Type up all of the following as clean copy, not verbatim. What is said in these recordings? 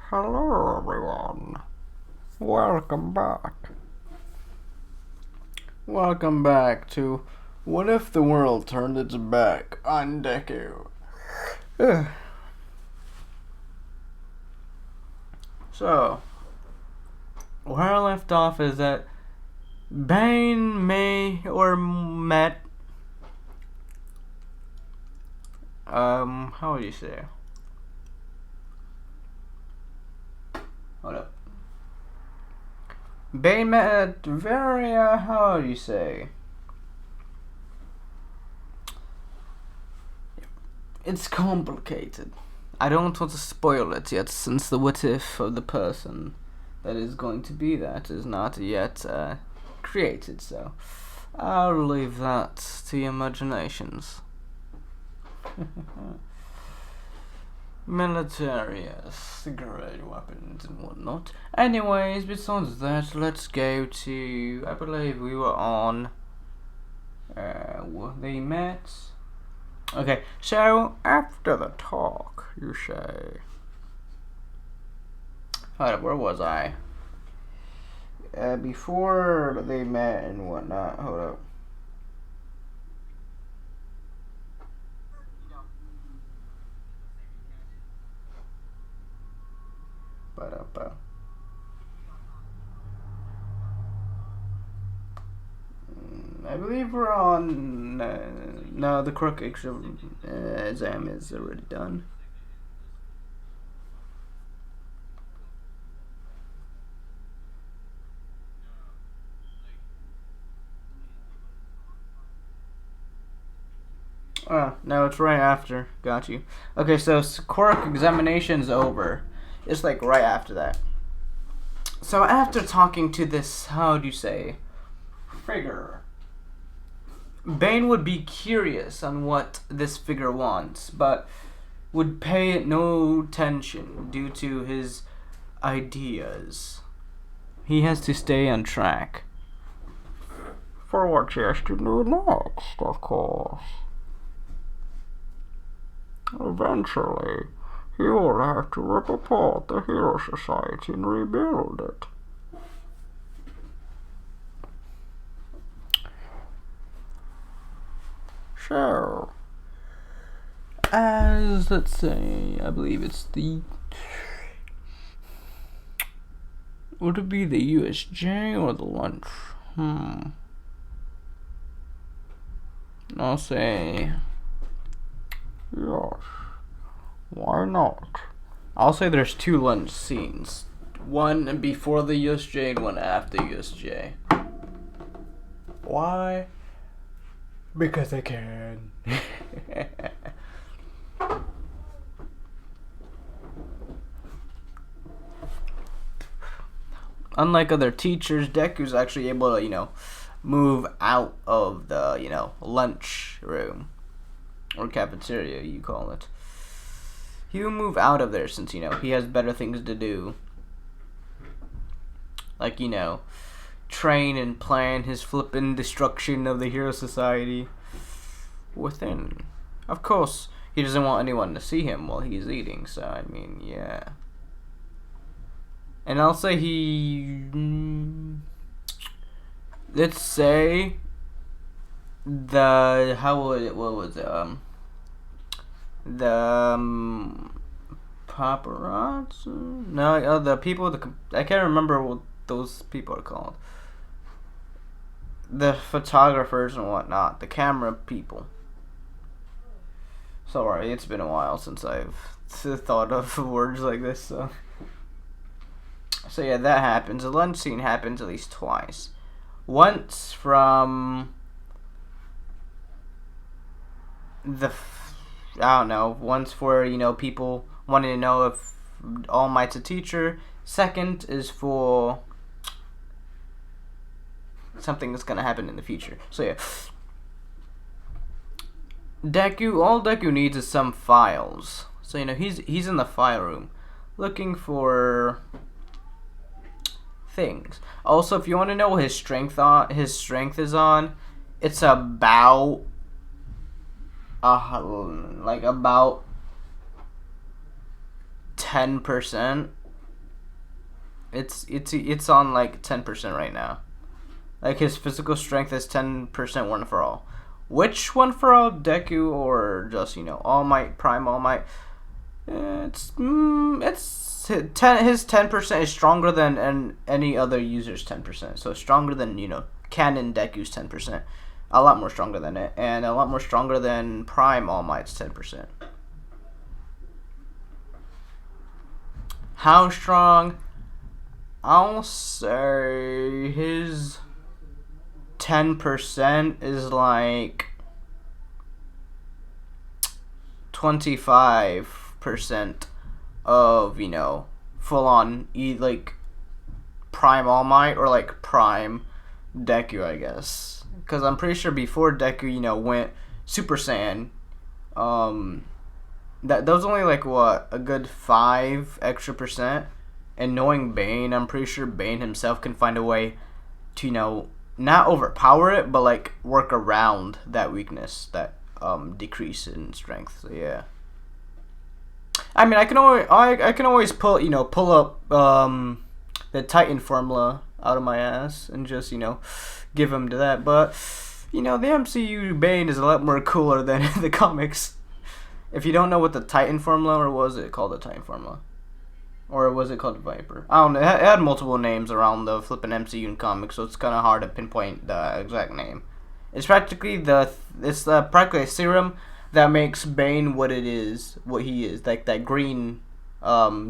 Hello everyone. Welcome back. Welcome back to What If the World Turned Its Back on Deku? Ugh. So, where I left off is that Bane met how would you say? Hold up. Bane met very, how do you say? It's complicated. I don't want to spoil it yet, since the what if of the person that is going to be that is not yet created, so I'll leave that to your imaginations. Military, yes, great weapons and whatnot. Anyways, besides that, let's go to, I believe we were on, they met. Okay, so after the talk, you say. Hold up, where was I? Before they met and whatnot, hold up. I believe we're on. No, the crook exam is already done. Oh, no, it's right after. Got you. Okay, so quirk examination's over. It's like right after that. So after talking to this, how do you say, figure, Bane would be curious on what this figure wants, but would pay it no attention due to his ideas. He has to stay on track. For what he has to do next, of course. Eventually, he will have to rip apart the Hero Society and rebuild it. So, as let's say, I believe it's the. Would it be the USJ or the lunch? I'll say. Yes. Why not? I'll say there's two lunch scenes. One before the USJ and one after USJ. Why? Because I can. Unlike other teachers, Deku's actually able to, move out of the, lunch room. Or cafeteria, you call it. He will move out of there since, he has better things to do. Like, train and plan his flippin' destruction of the Hero Society within. Of course, he doesn't want anyone to see him while he's eating, so, I mean, yeah. And I'll say let's say the paparazzi? No, the people, I can't remember what those people are called. The photographers and whatnot, the camera people. Sorry, it's been a while since I've thought of words like this, so yeah, that happens. The lunch scene happens at least twice. Once from once for, people wanting to know if All Might's a teacher. Second is for something that's gonna happen in the future. So yeah. All Deku needs is some files. So he's in the file room looking for things. Also, if you want to know what his strength is on, it's about about 10%. It's on like 10% right now. Like his physical strength is 10% one for all. Which one for all? Deku or just All Might, Prime All Might? It's 10. His 10% is stronger than any other user's 10%. So stronger than Canon Deku's 10%. A lot more stronger than it, and a lot more stronger than Prime All Might's 10%. How strong? I'll say his 10% is like 25% of full on like Prime All Might or like Prime Deku, I guess, because I'm pretty sure before Deku went Super Saiyan, that was only like what, a good 5 extra percent. And knowing Bane, I'm pretty sure Bane himself can find a way to not overpower it, but like work around that weakness, that decrease in strength. So yeah. I mean, I can always pull up the Titan formula out of my ass and just give him to that. But the MCU Bane is a lot more cooler than the comics. If you don't know what the Titan formula, or was it called the Titan formula, or was it called Viper? I don't know. It had multiple names around the flipping MCU and comics, so it's kind of hard to pinpoint the exact name. It's practically practically a serum that makes Bane what he is, like that green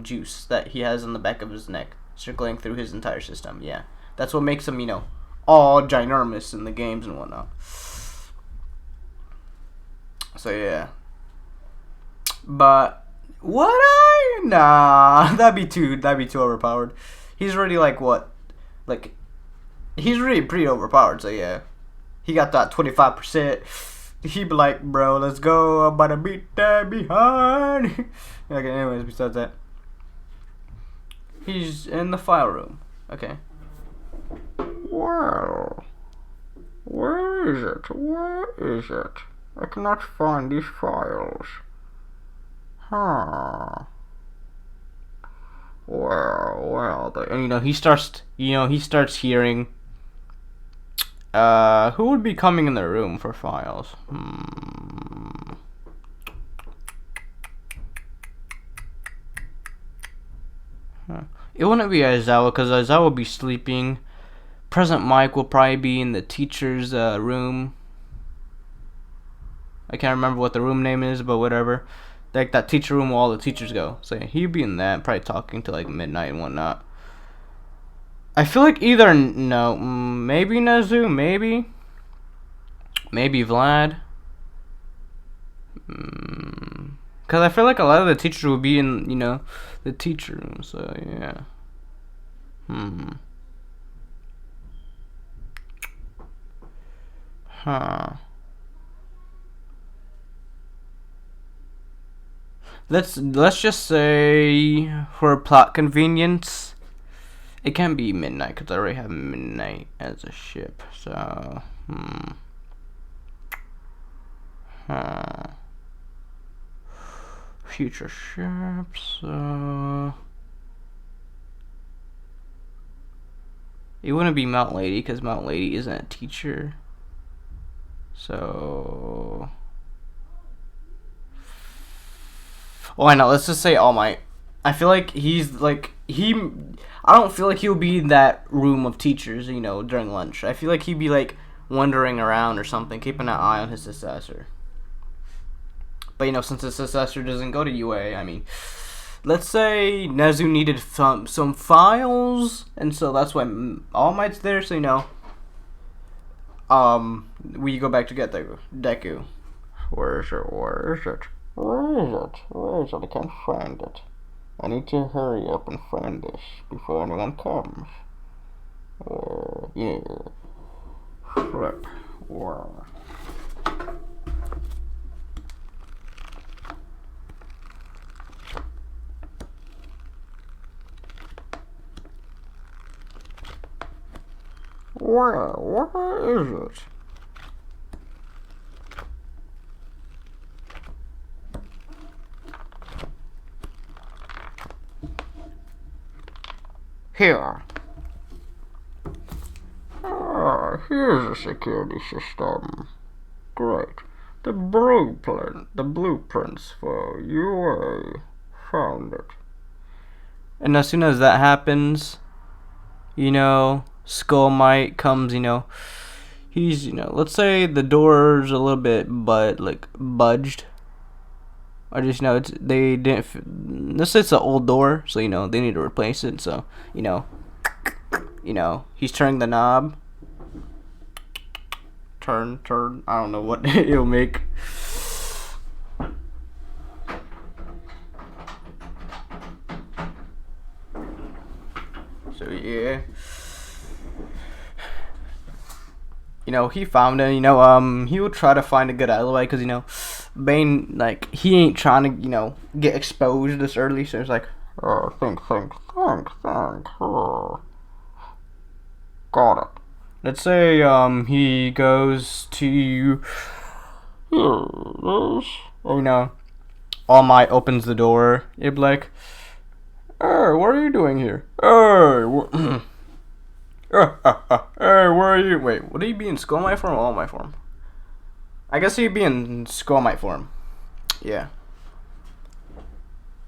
juice that he has on the back of his neck, circling through his entire system. Yeah, that's what makes him all ginormous in the games and whatnot. So yeah, but that'd be too overpowered. He's already he's already pretty overpowered. So yeah, he got that 25%. He'd be like, bro, let's go. I'm about to beat that behind. Okay, anyways, besides that, he's in the file room. Okay. Well, where is it? Where is it? I cannot find these files. Huh. Well. And he starts hearing. Who would be coming in the room for files? It wouldn't be Aizawa, because Aizawa will be sleeping. Present Mike will probably be in the teacher's room. I can't remember what the room name is, but whatever. Like that teacher room where all the teachers go. So yeah, he'd be in that, probably talking to like midnight and whatnot. I feel like maybe Nezu, maybe Vlad. Because I feel like a lot of the teachers would be in, the teacher room, so yeah. Let's just say, for plot convenience, it can be midnight, because I already have midnight as a ship, so, future ships, it wouldn't be Mount Lady, because Mount Lady isn't a teacher, so, I know, let's just say All Might. I feel like I don't feel like he'll be in that room of teachers, during lunch. I feel like he'd be wandering around or something, keeping an eye on his successor. But since his successor doesn't go to UA, I mean, let's say Nezu needed some files, and so that's why All Might's there. So we go back to get Deku. Where is it? Where is it? Where is it? Where is it? I can't find it. I need to hurry up and find this before anyone comes. Yeah. Flip. Wow. Where is it? Here. Here's a security system. Great. The blueprints for UA. Found it. And as soon as that happens, Skull Mite comes, he's, let's say the door's a little bit budged. Or just, they didn't, let's say it's an old door, so, they need to replace it, so, he's turning the knob. Turn, I don't know what it'll make. So, yeah. He found it, he would try to find a good alibi, because, Bane, he ain't trying to, get exposed this early, so it's like, think. Got it. Let's say, he goes to, All Might opens the door, it'd be like, hey, what are you doing here? Hey, hey, where are you? Wait, would he be in Skull Mite form or All Might form? I guess he'd be in Skull Mite form. Yeah.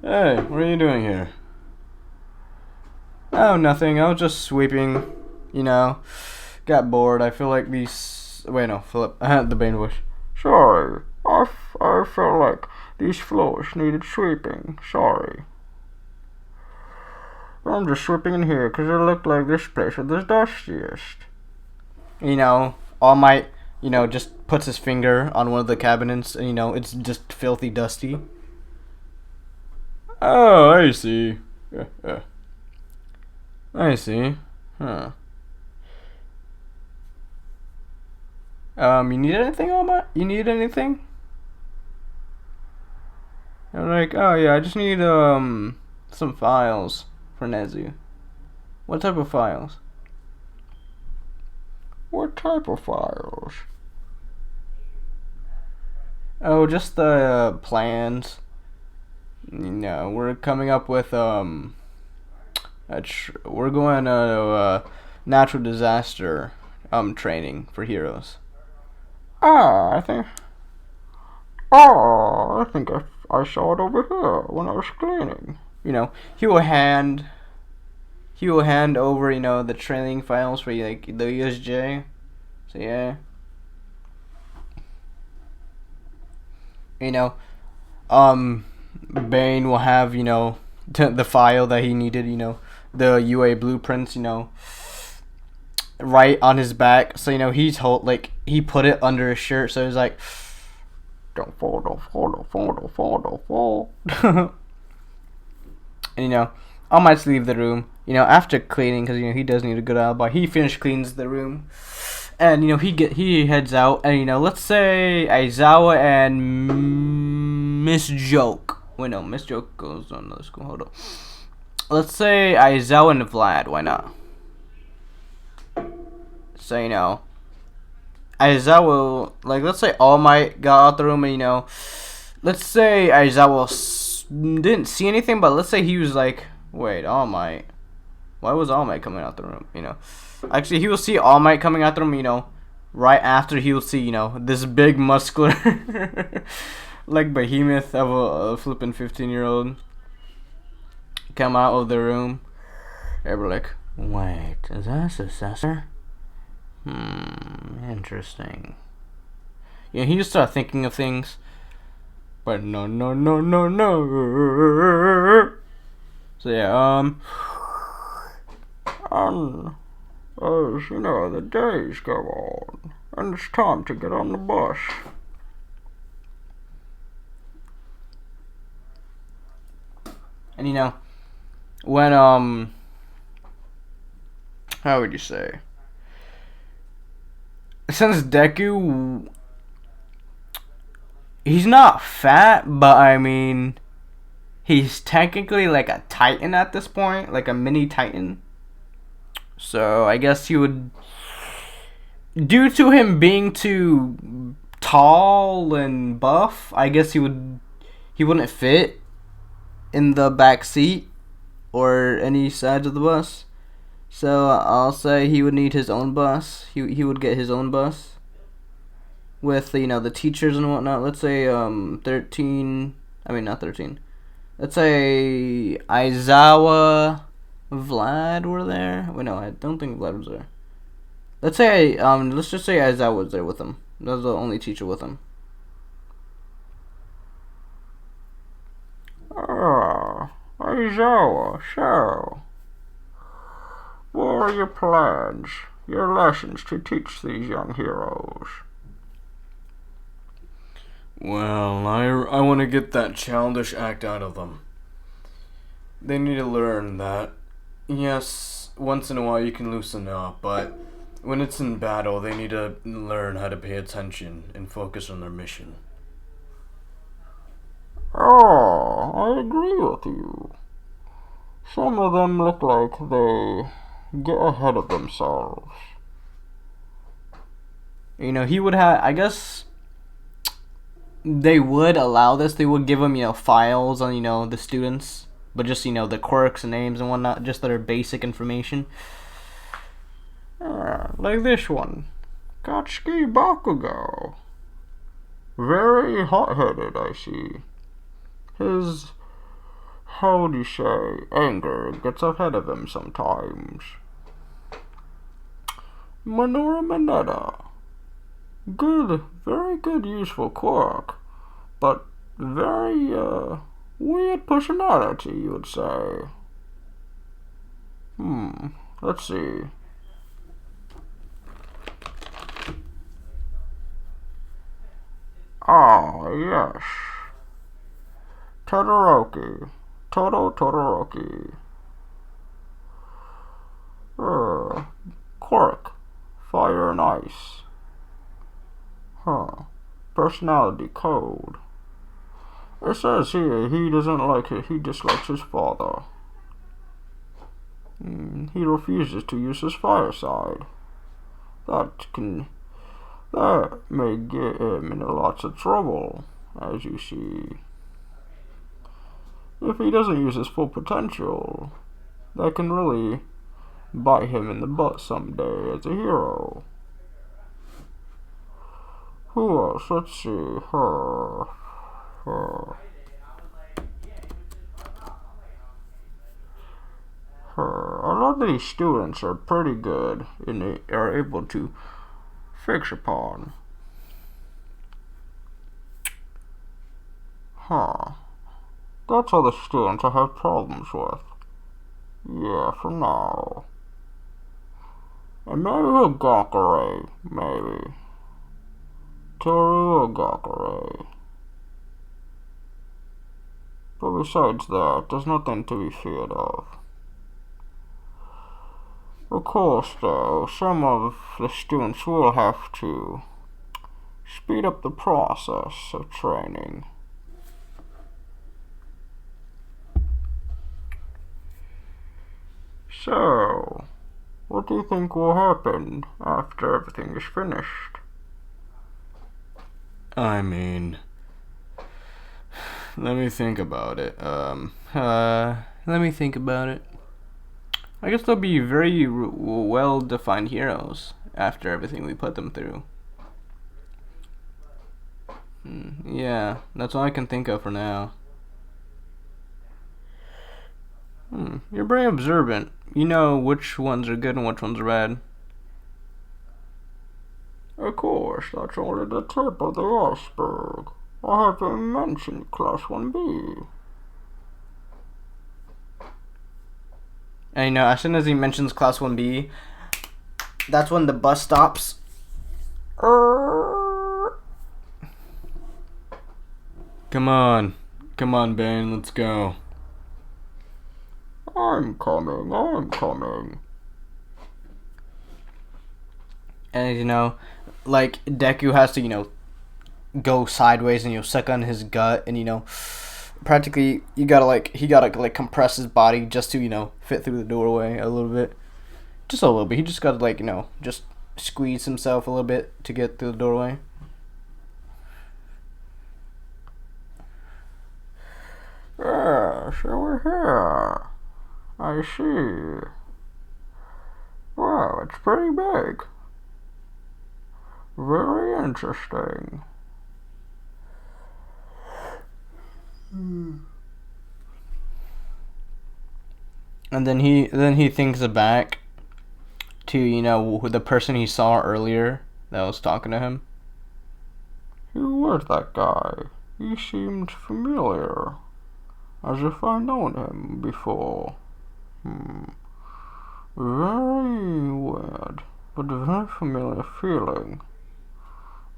Hey, what are you doing here? Oh, nothing. I was just sweeping. Got bored. I feel like these. Wait, no, Philip. The Bane Bush. Sorry. I felt like these floors needed sweeping. Sorry. I'm just sweeping in here because it looked like this place was the dustiest. All Might, just puts his finger on one of the cabinets and, it's just filthy dusty. Oh, I see. I see. Huh. You need anything, All Might? You need anything? I'm like, oh yeah, I just need, some files for Nezu. What type of files? What type of files? Oh, just the plans. We're coming up with we're going to natural disaster training for heroes. I think I saw it over here when I was cleaning. He will hand over the training files for the USJ. So yeah. Bane will have the file that he needed, the UA blueprints, right on his back. So he's he put it under his shirt, so he's like, don't fall. And All Might's leave the room, after cleaning, because he does need a good alibi. He cleans the room, and he heads out, and let's say Aizawa and Miss Joke. Wait, no, Miss Joke goes to another school. Hold up. Let's say Aizawa and Vlad. Why not? So Aizawa, let's say All Might got out the room, and let's say Aizawa didn't see anything, but let's say he was like, wait, All Might. Why was All Might coming out the room? Actually, he will see All Might coming out the room. Right after he will see this big muscular, behemoth of a flipping 15-year-old come out of the room. And we're like, wait, is that a successor? Interesting. He just started thinking of things. But no. So yeah, as the days go on, and it's time to get on the bus. And when how would you say? Since Deku, he's not fat, but I mean, he's technically like a Titan at this point, like a mini Titan. So I guess he would, due to him being too tall and buff, I guess he wouldn't fit in the back seat or any sides of the bus. So I'll say he would need his own bus. He would get his own bus with the teachers and whatnot. Let's say 13. I mean not 13. Let's say Aizawa, Vlad were there. Wait, no, I don't think Vlad was there. Let's just say Aizawa was there with him. That was the only teacher with him. Ah, Aizawa, so. What are your plans, your lessons to teach these young heroes? Well, I want to get that childish act out of them. They need to learn that, yes, once in a while you can loosen up, but when it's in battle, they need to learn how to pay attention and focus on their mission. Oh, I agree with you. Some of them look like they get ahead of themselves. He would have. I guess they would allow this. They would give him files on the students, but just the quirks and names and whatnot, just their basic information. Like this one, Katsuki Bakugo. Very hot-headed, I see. His, how do you say, anger gets ahead of him sometimes. Minoru Mineta. Good, very good, useful quirk, but very, weird personality, you would say. Let's see. Ah, yes. Todoroki. Todoroki. Quirk. Fire and ice. Personality code. It says here he doesn't like it. He dislikes his father. He refuses to use his fire side. That may get him into lots of trouble, as you see. If he doesn't use his full potential, that can really bite him in the butt someday as a hero. Who else? Let's see. Her. A lot of these students are pretty good and they are able to fix upon. That's all the students I have problems with. Yeah, for now. And maybe Gakure, maybe. Toru Gakure. But besides that, there's nothing to be feared of. Of course, though, some of the students will have to speed up the process of training. So, what do you think will happen after everything is finished? I mean, let me think about it. Let me think about it. I guess they'll be very well-defined heroes after everything we put them through. Yeah, that's all I can think of for now. You're very observant. You know which ones are good and which ones are bad. Of course, that's only the tip of the iceberg. I haven't mentioned Class 1B. And as soon as he mentions Class 1B, that's when the bus stops. Come on, Bane, let's go. I'm coming. And like Deku has to go sideways and suck on his gut, and practically he gotta compress his body just to fit through the doorway a little bit, just a little bit. He just gotta just squeeze himself a little bit to get through the doorway. Yeah, so we're here. I see. That's pretty big. Very interesting. And then he thinks back to, you know, the person he saw earlier that was talking to him. Who was that guy? He seemed familiar, as if I'd known him before. Very weird, but very familiar feeling.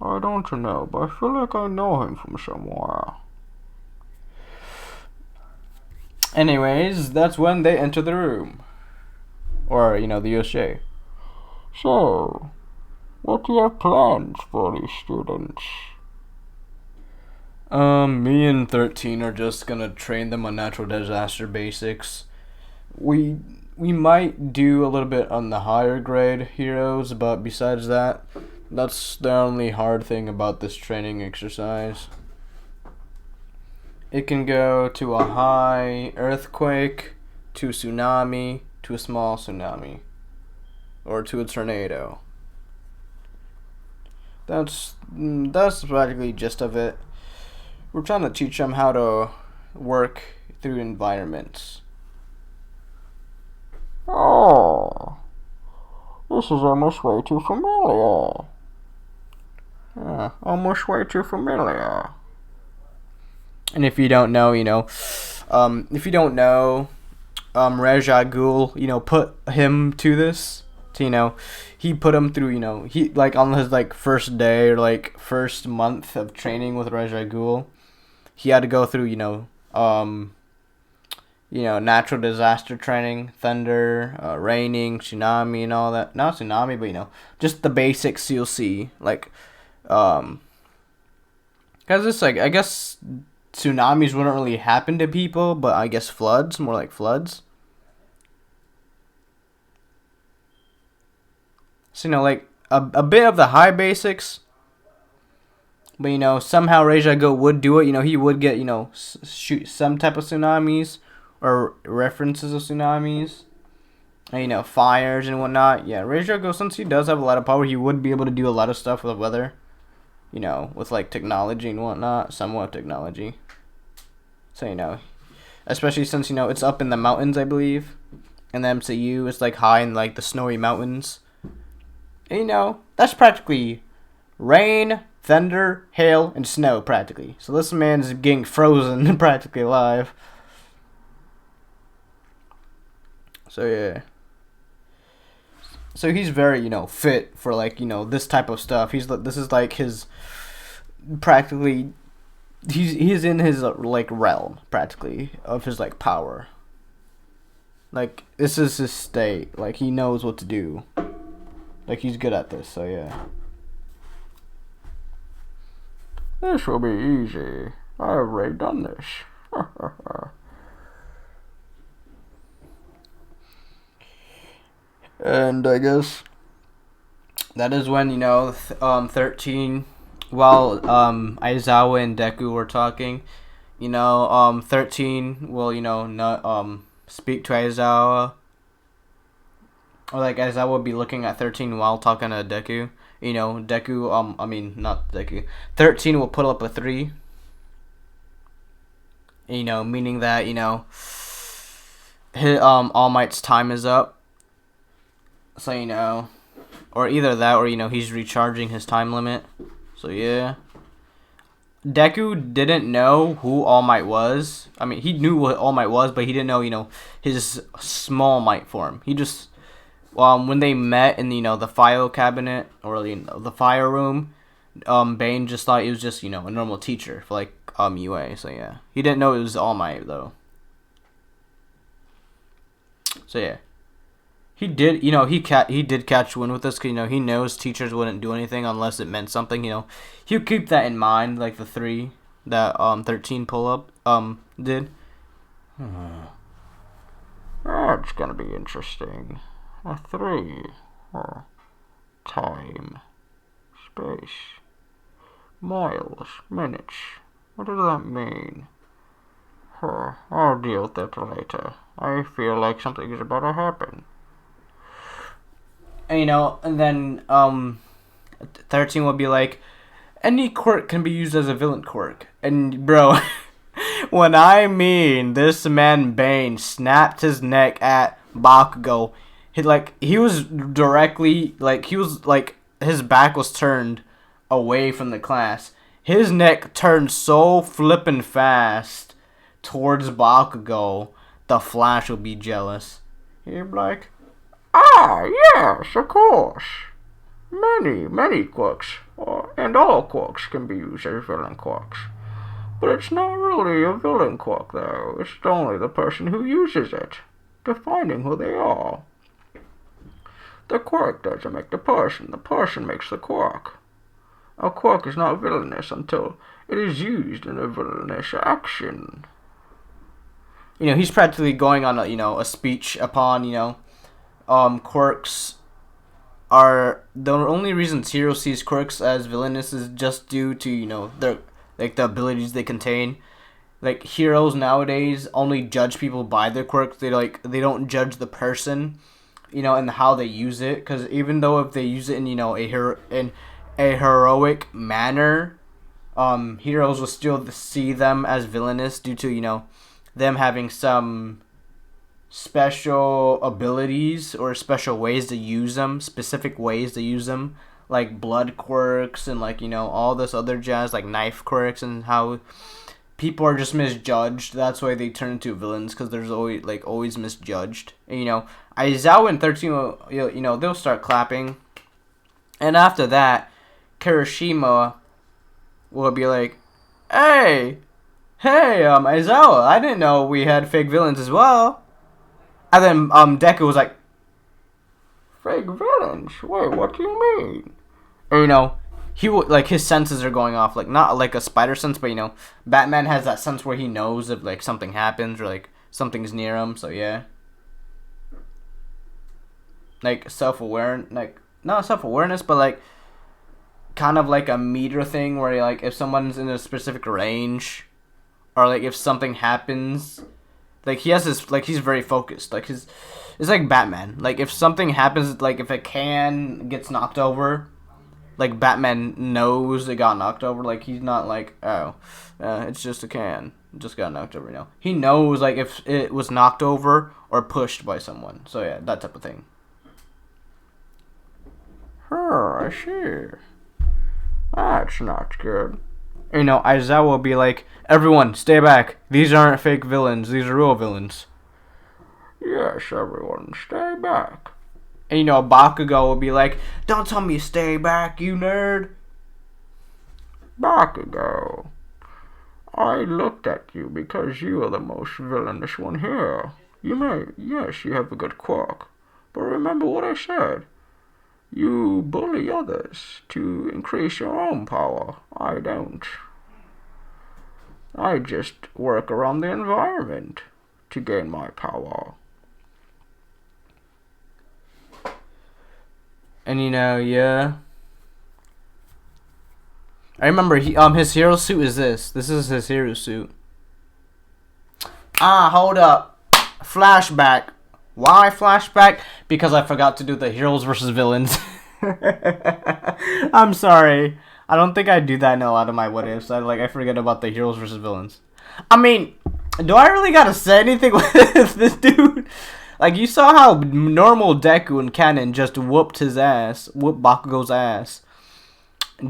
I don't know, but I feel like I know him from somewhere. Anyways, that's when they enter the room. Or, you know, the USJ. So, what do you have plans for these students? Me and 13 are just gonna train them on natural disaster basics. We might do a little bit on the higher grade heroes, but besides that, that's the only hard thing about this training exercise. It can go to a high earthquake, to tsunami, to a small tsunami, or to a tornado. That's practically the gist of it. We're trying to teach them how to work through environments. Oh, this is almost way too familiar. Almost way too familiar. And if you don't know, you know, Raja Ghul, you know, put him to this. To, you know, he put him through, you know, he, like, on his, like, first day or, like, first month of training with Raja Ghul, he had to go through, natural disaster training, thunder, raining, tsunami, and all that. Not tsunami, but, you know, just the basics you'll see. Like, because it's like, I guess tsunamis wouldn't really happen to people, but I guess floods, more like floods. So, you know, like, a bit of the high basics. But, you know, somehow Raja Ghul would do it. You know, he would get, you know, shoot some type of tsunamis or references of tsunamis. And, you know, fires and whatnot. Yeah, Raja Ghul, since he does have a lot of power, he would be able to do a lot of stuff with the weather. You know, with, like, technology and whatnot. Somewhat technology. So, you know, especially since, you know, it's up in the mountains, I believe. And the MCU is, like, high in, like, the snowy mountains. And, you know, that's practically rain, thunder, hail, and snow, practically. So this man's getting frozen practically alive. So, yeah. So he's very, you know, fit for, like, you know, this type of stuff. This is, like, his, practically, he's in his, like, realm, practically, of his, like, power. Like, this is his state. Like, he knows what to do. Like, he's good at this, so yeah. This will be easy. I've already done this. And I guess that is when, you know, 13, while Aizawa and Deku were talking, you know, 13 will, you know, not speak to Aizawa. Or, like, Aizawa would be looking at 13 while talking to Deku. You know, Deku, not Deku. 13 will put up a 3. You know, meaning that, you know, his, All Might's time is up. So, you know, or either that or, you know, he's recharging his time limit. So, yeah. Deku didn't know who All Might was. I mean, he knew what All Might was, but he didn't know, you know, his small might form. He just, when they met in, you know, the file cabinet, or, you know, the fire room, Bane just thought it was just, you know, a normal teacher for, like, UA. So, yeah. He didn't know it was All Might, though. So, yeah. He did, you know, he did catch wind with this, because, you know, he knows teachers wouldn't do anything unless it meant something, you know. He'll keep that in mind, like the 3 that 13 pull-up did. That's gonna be interesting. A 3. Time. Space. Miles. Minutes. What does that mean? I'll deal with that later. I feel like something is about to happen. And, and then 13 will be like, any quirk can be used as a villain quirk. And bro, when I mean this man Bane snapped his neck at Bakugo, he was directly his back was turned away from the class. His neck turned so flippin' fast towards Bakugo, the Flash will be jealous. He'd be like, Ah, yes, of course. Many quirks, and all quirks can be used as villain quirks. But it's not really a villain quirk, though. It's only the person who uses it, defining who they are. The quirk doesn't make the person makes the quirk. A quirk is not villainous until it is used in a villainous action. he's practically going on a speech upon, quirks are the only reasons Hero sees quirks as villainous is just due to their the abilities they contain. Like heroes nowadays only judge people by their quirks. They don't judge the person, and how they use it. Because even though if they use it in in a heroic manner, heroes will still see them as villainous due to them having some special abilities or special ways to use them, specific ways to use them, like blood quirks and all this other jazz, like knife quirks, and how people are just misjudged. That's why they turn into villains, because there's always misjudged. And Aizawa and 13 will, they'll start clapping, and after that Kirishima will be like, hey, Aizawa, I didn't know we had fake villains as well. And then Deku was like, fake villains? Wait, what do you mean? And, he will, his senses are going off, not like a spider sense, but Batman has that sense where he knows if something happens or something's near him. So yeah, not self-awareness, but kind of like a meter thing where if someone's in a specific range, or if something happens. He has this, he's very focused. It's like Batman. If something happens, if a can gets knocked over, Batman knows it got knocked over. He's not it's just a can. It just got knocked over, He knows, if it was knocked over or pushed by someone. So, yeah, that type of thing. I see. That's not good. Aizawa will be like, everyone, stay back. These aren't fake villains. These are real villains. Yes, everyone, stay back. And, Bakugo will be like, don't tell me stay back, you nerd. Bakugo, I looked at you because you are the most villainous one here. Yes, you have a good quirk. But remember what I said. You bully others to increase your own power. I don't. I just work around the environment to gain my power. And yeah. I remember his hero suit is this. This is his hero suit. Hold up. Flashback. Why flashback? Because I forgot to do the heroes versus villains. I'm sorry. I don't think I do that in a lot of my what ifs. I forget about the heroes versus villains. I mean, do I really gotta say anything with this dude? You saw how normal Deku and Canon just whooped Bakugo's ass.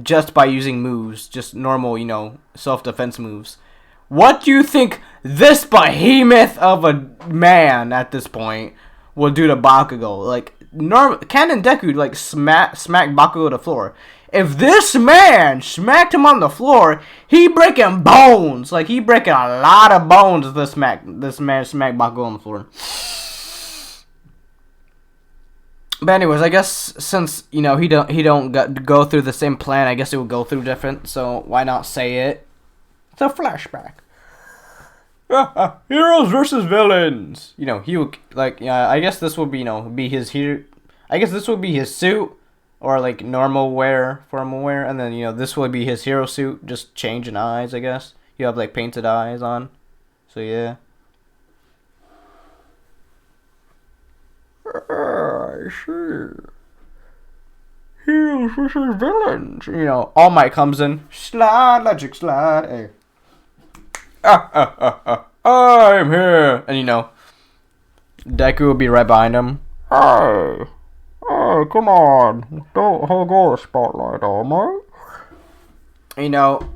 Just by using moves. Just normal, self-defense moves. What do you think this behemoth of a man at this point will do to Bakugo? Ken and Deku smack Bakugo to the floor. If this man smacked him on the floor, he breaking bones. He breaking a lot of bones. This man smacked Bakugo on the floor. But anyways, I guess since he don't go through the same plan, I guess it would go through different. So why not say it? It's a flashback. Heroes versus villains. He would I guess this would be be his here. I guess this would be his suit or normal wear, formal wear, and then this would be his hero suit, just changing eyes. I guess you have painted eyes on. So yeah. I see. Heroes versus villains. You know, All Might comes in. Slide, logic, slide. Hey. I'm here. And you know, Deku will be right behind him. Hey, hey, come on. Don't hog all the spotlight, All Might. You know,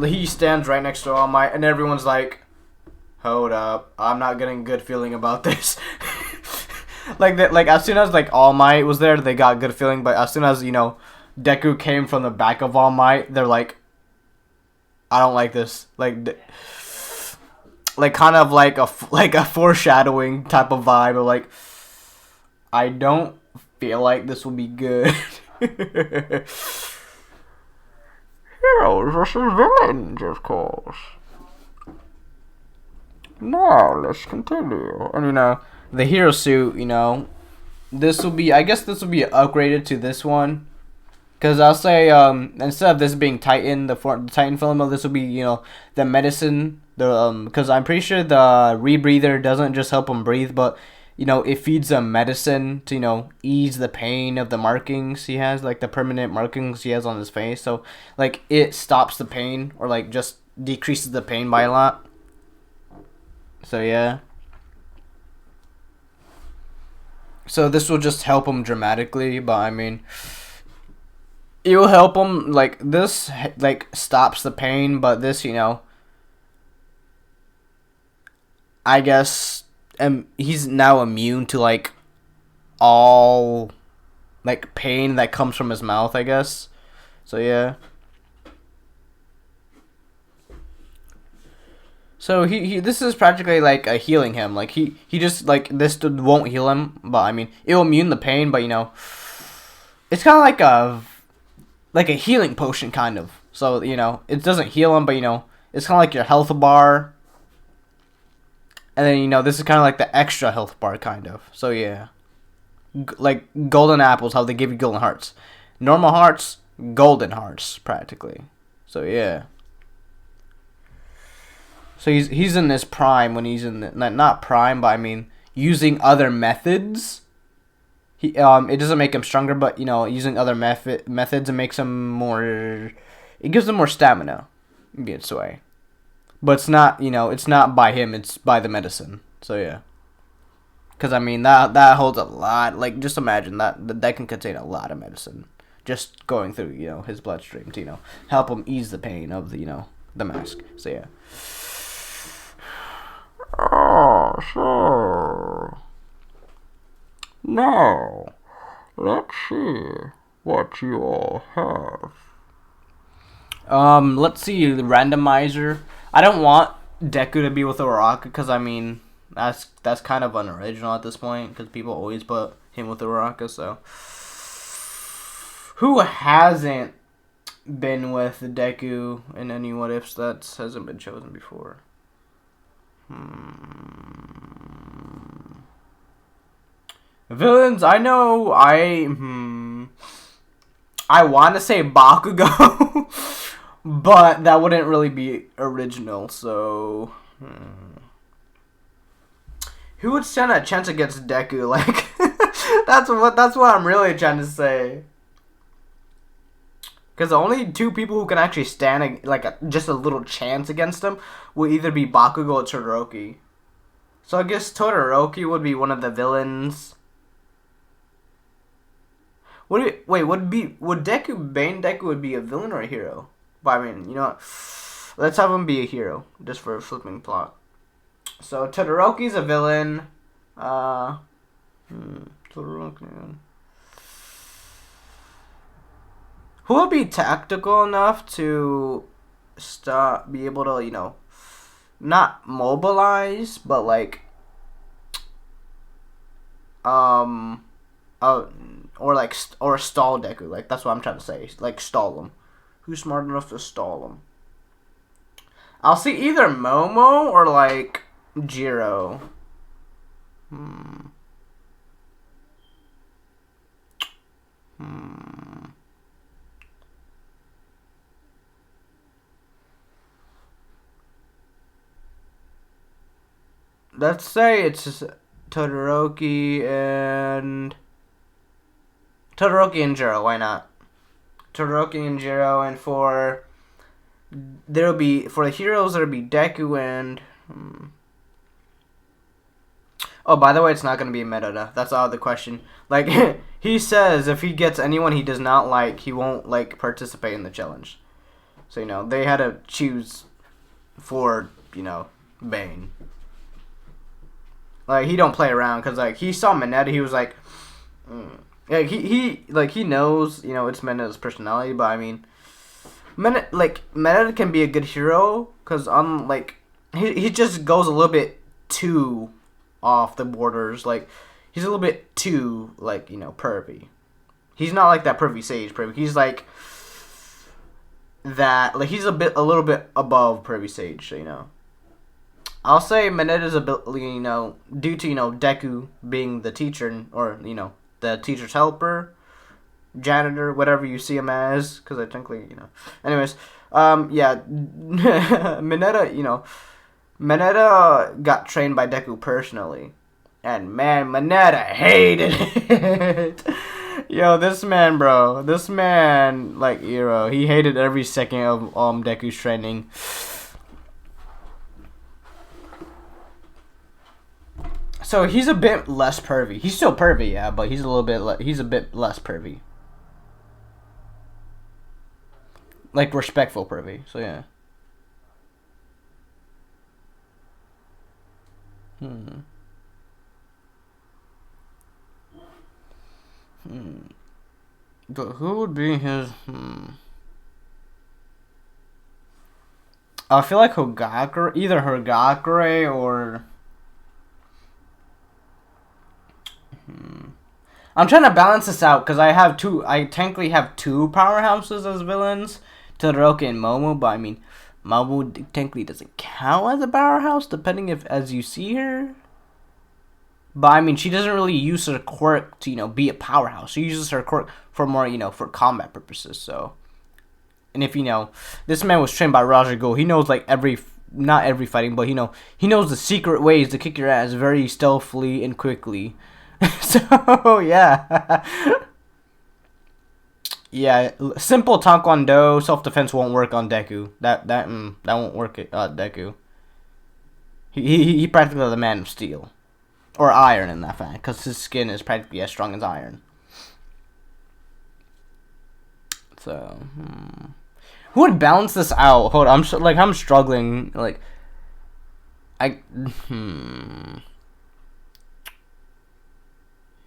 he stands right next to All Might, and everyone's like, "Hold up, I'm not getting a good feeling about this." Like that, like as soon as like All Might was there, they got a good feeling. But as soon as you know, Deku came from the back of All Might, they're like, "I don't like this." Like kind of like a foreshadowing type of vibe, or like, I don't feel like this will be good. Heroes versus villains, of course. Now, let's continue. And you know, the hero suit, you know, I guess this will be upgraded to this one. Because I'll say, instead of this being Titan, the Titan filament, this will be, you know, the medicine. Because I'm pretty sure the rebreather doesn't just help him breathe, but, you know, it feeds him medicine to, you know, ease the pain of the markings he has, like the permanent markings he has on his face. So, like, it stops the pain, or, like, just decreases the pain by a lot. So, yeah. So, this will just help him dramatically, but, I mean, it will help him, like, this, like, stops the pain, but this, you know, I guess, he's now immune to, like, all, like, pain that comes from his mouth, I guess. So, yeah. So, this is practically, like, a healing him. Like, he just, like, this won't heal him, but, I mean, it will immune the pain, but, you know, it's kind of like a healing potion, kind of. So, you know, it doesn't heal him, but, you know, it's kind of like your health bar. And then, you know, this is kind of like the extra health bar, kind of. So, yeah. Like, golden apples, how they give you golden hearts. Normal hearts, golden hearts, practically. So, yeah. So, he's in this prime when he's in not prime, but, I mean, using other methods. It doesn't make him stronger, but, you know, using other methods, it makes him more... It gives him more stamina, in its way. But it's not, you know, it's not by him, it's by the medicine. So, yeah. Because, I mean, that holds a lot. Like, just imagine that can contain a lot of medicine. Just going through, you know, his bloodstream to, you know, help him ease the pain of the, you know, the mask. So, yeah. Oh, so... Now, let's see what you all have. Let's see, the randomizer. I don't want Deku to be with Uraraka, because, I mean, that's kind of unoriginal at this point, because people always put him with Uraraka, so. Who hasn't been with Deku in any what ifs that hasn't been chosen before? Villains, I know, I want to say Bakugo, but that wouldn't really be original, so... Who would stand a chance against Deku? Like, that's what I'm really trying to say. Because the only two people who can actually stand, just a little chance against him would either be Bakugo or Todoroki. So I guess Todoroki would be one of the villains. Would Deku, Bane Deku would be a villain or a hero? But I mean, you know what? Let's have him be a hero, just for a flipping plot. So, Todoroki's a villain. Todoroki. Who would be tactical enough to be able to, you know, not mobilize, but like, or stall Deku. Like, that's what I'm trying to say. Like, stall him. Who's smart enough to stall him? I'll see either Momo or, like, Jiro. Let's say it's Todoroki and Jiro. Why not? Todoroki and Jiro, and for the heroes there'll be Deku and. Oh, by the way, it's not gonna be Merida. That's out of the question. Like he says, if he gets anyone he does not like, he won't like participate in the challenge. So they had to choose for Bane. Like he don't play around because like he saw Mineta, he was like, like he knows it's Mineta's personality, but I mean, Mineta can be a good hero because he just goes a little bit too off the borders. Like he's a little bit too pervy. He's not like that pervy sage pervy. He's like that. Like he's a little bit above pervy sage. So, I'll say Mineta's ability, due to Deku being the teacher or the teacher's helper, janitor, whatever you see him as, because I think Anyways, yeah, Mineta got trained by Deku personally, and man, Mineta hated it. Yo, this man, like Iro, he hated every second of Deku's training. So he's a bit less pervy. He's still pervy, yeah, but he's a bit less pervy. Like respectful pervy. So yeah. But who would be his? I feel like Hogakure, either Hogakure or. I'm trying to balance this out because I technically have two powerhouses as villains, Todoroki and Momo, but I mean, Momo technically doesn't count as a powerhouse, depending as you see her. But I mean, she doesn't really use her quirk to, be a powerhouse. She uses her quirk for more, for combat purposes, so. And if, this man was trained by Roger Gold, he knows, like, not every fighting, but, he knows the secret ways to kick your ass very stealthily and quickly. So yeah. Yeah, simple taekwondo self-defense won't work on Deku. That won't work at Deku. He practically the man of steel. Or iron in that fact, because his skin is practically as strong as iron. So, who would balance this out? Hold on, I'm struggling. Like,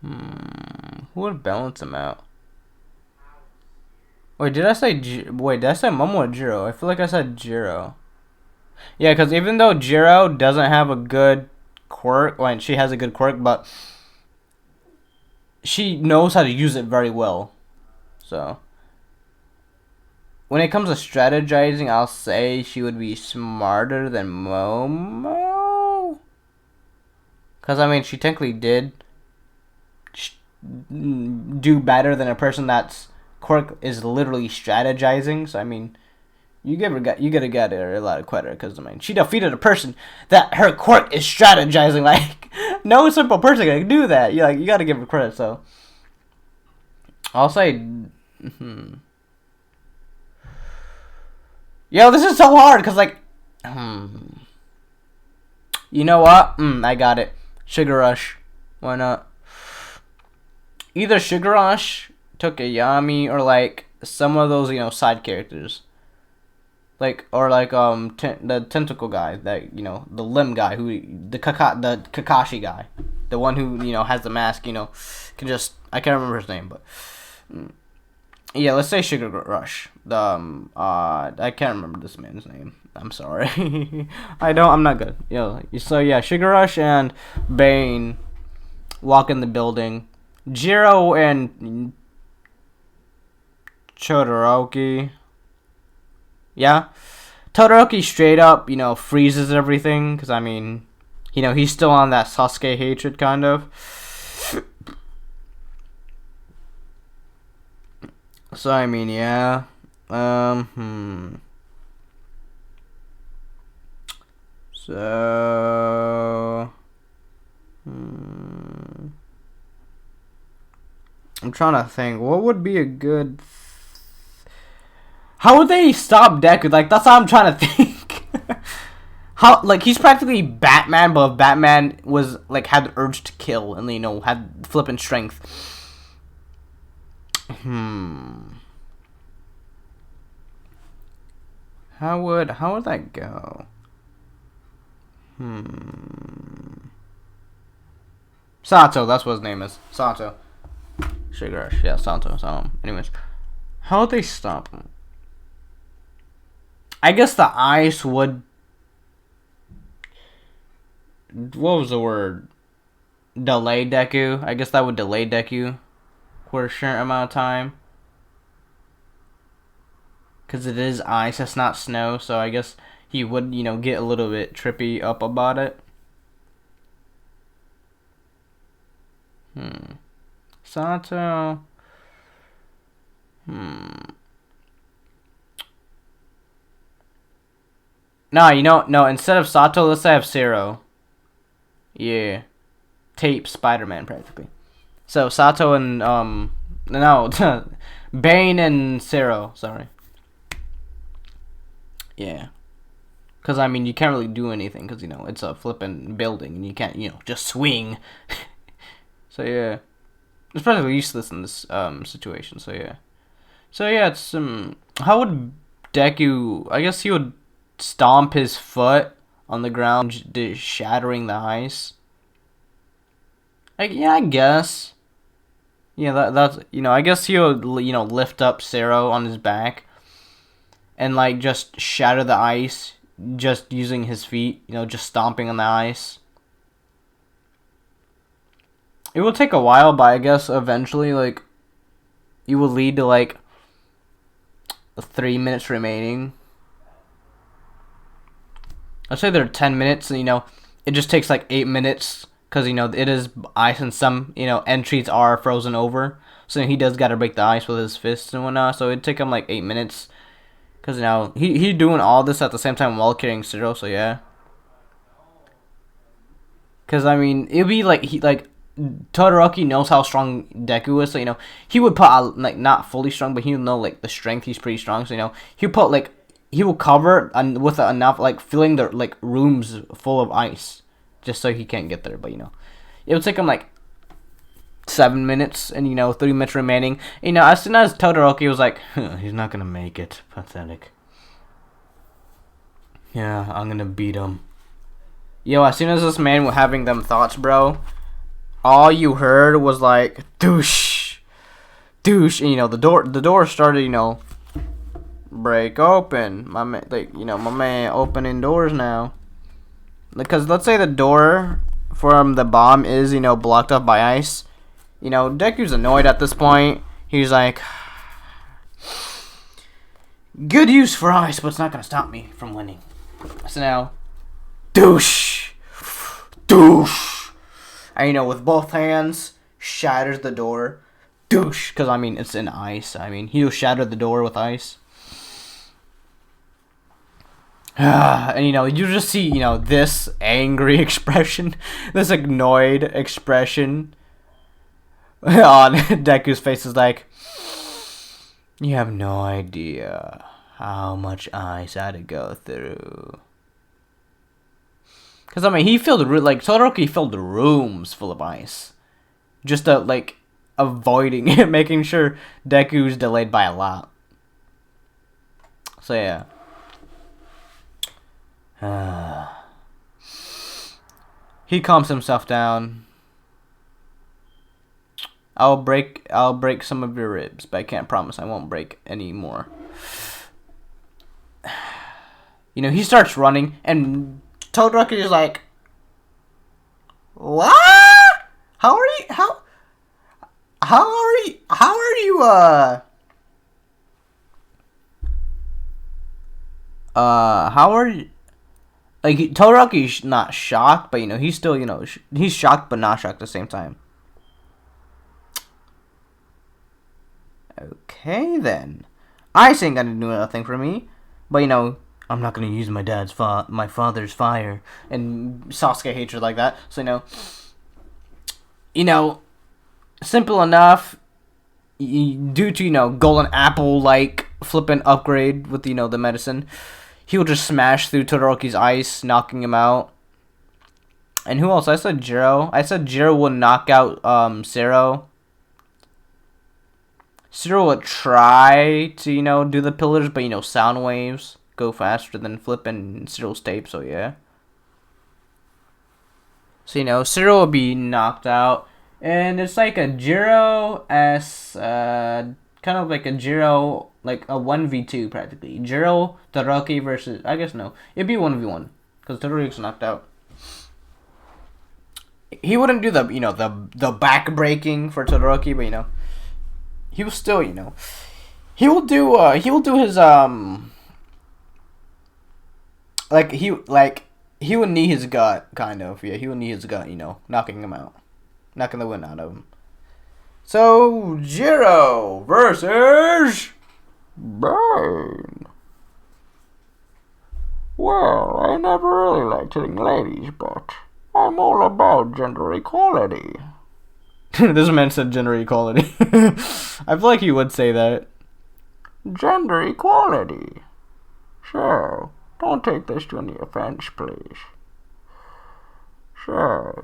who would balance him out? Wait, did I say Momo or Jiro? I feel like I said Jiro. Yeah, because even though Jiro doesn't have a good quirk, well, she has a good quirk, but she knows how to use it very well. So, when it comes to strategizing, I'll say she would be smarter than Momo. Because, I mean, she technically did do better than a person that's quirk is literally strategizing. So I mean, you gotta get her a lot of credit because I mean she defeated a person that her quirk is strategizing. Like no simple person can do that. You gotta give her credit. So I'll say, yo, this is so hard because like, you know what? I got it. Sugar Rush. Why not? Either Sugar Rush, Tokiyami, or like some of those side characters, like the tentacle guy, that the limb guy, the Kakashi guy, the one who has the mask, can just I can't remember his name, but yeah, let's say Sugar Rush. I can't remember this man's name. I'm sorry. I'm not good. So yeah, Sugar Rush and Bane walk in the building. Jiro and Todoroki. Yeah. Todoroki straight up, freezes everything. Because, I mean, he's still on that Sasuke hatred, kind of. So, I mean, yeah. So... I'm trying to think. What would be a good How would they stop Deku? Like, that's what I'm trying to think. How, like, he's practically Batman, but if Batman was, like, had the urge to kill and, you know, had flippin' strength. How would that go? Sato, that's what his name is. Sato. Shigarashi, yeah, Sato. So, anyways. How would they stop him? I guess the ice would... What was the word? Delay Deku. I guess that would delay Deku for a certain amount of time. Because it is ice, it's not snow, so I guess he would, you know, get a little bit trippy up about it. Sato. Nah, you know, no, instead of Sato, let's have Zero. Yeah. Tape Spider-Man, practically. So, Sato and, no, Bane and Zero, sorry. Yeah. Because, I mean, you can't really do anything, because, you know, it's a flippin' building, and you can't, you know, just swing. So, yeah. It's practically useless in this, situation, so, yeah. So, yeah, it's, how would Deku, I guess he would stomp his foot on the ground, shattering the ice. Yeah, I guess. Yeah, that's, you know, I guess he would, you know, lift up Zero on his back and, like, just shatter the ice just using his feet, you know, just stomping on the ice. It will take a while, but I guess eventually, like, it will lead to, like, 3 minutes remaining. I'd say there are 10 minutes, and, you know, it just takes, like, 8 minutes, because, you know, it is ice, and some, you know, entries are frozen over, so he does gotta break the ice with his fists and whatnot, so it'd take him, like, 8 minutes, because, you know, he doing all this at the same time while carrying Zero, so, yeah. Because, I mean, it'd be, like, Todoroki knows how strong Deku is, so, you know, he would put out, like, not fully strong, but he would know, like, the strength, he's pretty strong, so, you know, he put, like, he will cover with enough, like, filling the, like, rooms full of ice, just so he can't get there, but, you know, it would take him, like, 7 minutes, and, you know, 3 minutes remaining, you know, as soon as Todoroki was like, he's not gonna make it, pathetic. Yeah, I'm gonna beat him. Yo, as soon as this man was having them thoughts, bro, all you heard was like, douche, douche, and, you know, the door started, you know, break open. My man, like, you know, my man opening doors now. Because let's say the door from the bomb is, you know, blocked up by ice. You know, Deku's annoyed at this point. He's like, good use for ice, but it's not gonna stop me from winning. So now, douche, douche. And, you know, with both hands, shatters the door. Douche. Because, I mean, it's in ice. I mean, he'll shatter the door with ice. And, you know, you just see, you know, this angry expression. This annoyed expression on Deku's face is like, you have no idea how much ice I had to go through. Because, I mean, he filled, like, Todoroki filled the rooms full of ice. Just to, like, avoiding it, making sure Deku's delayed by a lot. So, yeah. He calms himself down. I'll break some of your ribs, but I can't promise I won't break any more. You know, he starts running, and Todoroki is like, what? How are you, like, Todoroki's not shocked, but, you know, he's still, you know, he's shocked but not shocked at the same time. Okay, then. Ice ain't gonna do nothing for me, but, you know, I'm not gonna use my father's fire, and Sasuke hates her like that. So, you know, simple enough. Due to, you know, golden apple like flippin' upgrade with, the medicine. He will just smash through Todoroki's ice, knocking him out. And who else? I said Jiro. I said Jiro will knock out Zero. Zero will try to, do the pillars, but, sound waves go faster than flipping Zero's tape, so yeah. So, Zero will be knocked out. And it's like a Jiro as, kind of like a Jiro, like a 1v2 practically. Jiro, Todoroki versus, I guess no. It'd be 1v1, because Todoroki's knocked out. He wouldn't do the, the back breaking for Todoroki, but, he will still, he will do his, he would knee his gut, kind of. Yeah, he would knee his gut, knocking him out. Knocking the wind out of him. So, Jiro versus Bane. Well, I never really liked hitting ladies, but I'm all about gender equality. This man said gender equality. I feel like he would say that. Gender equality. So, don't take this to any offense, please. So,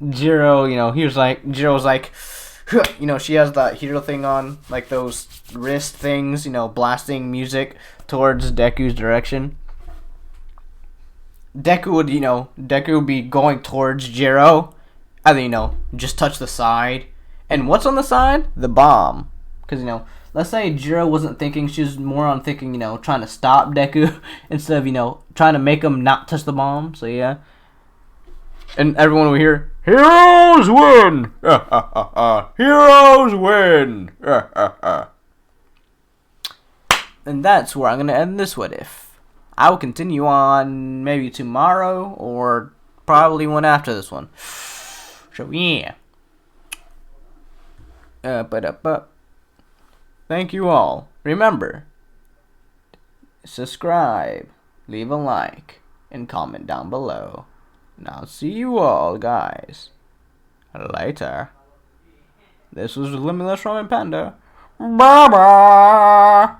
Jiro, Jiro's like, she has that hero thing on, like those wrist things, blasting music towards Deku's direction. Deku would be going towards Jiro, and then, just touch the side. And what's on the side? The bomb. Because, let's say Jiro wasn't thinking, she was more on thinking, trying to stop Deku instead of, trying to make him not touch the bomb. So, yeah. And everyone will hear, heroes win! Heroes win! And that's where I'm going to end this What If. I will continue on maybe tomorrow or probably one after this one. So, yeah. Thank you all. Remember, subscribe, leave a like, and comment down below. And I'll see you all, guys, later. This was Limitless Ramen Panda. Bye-bye!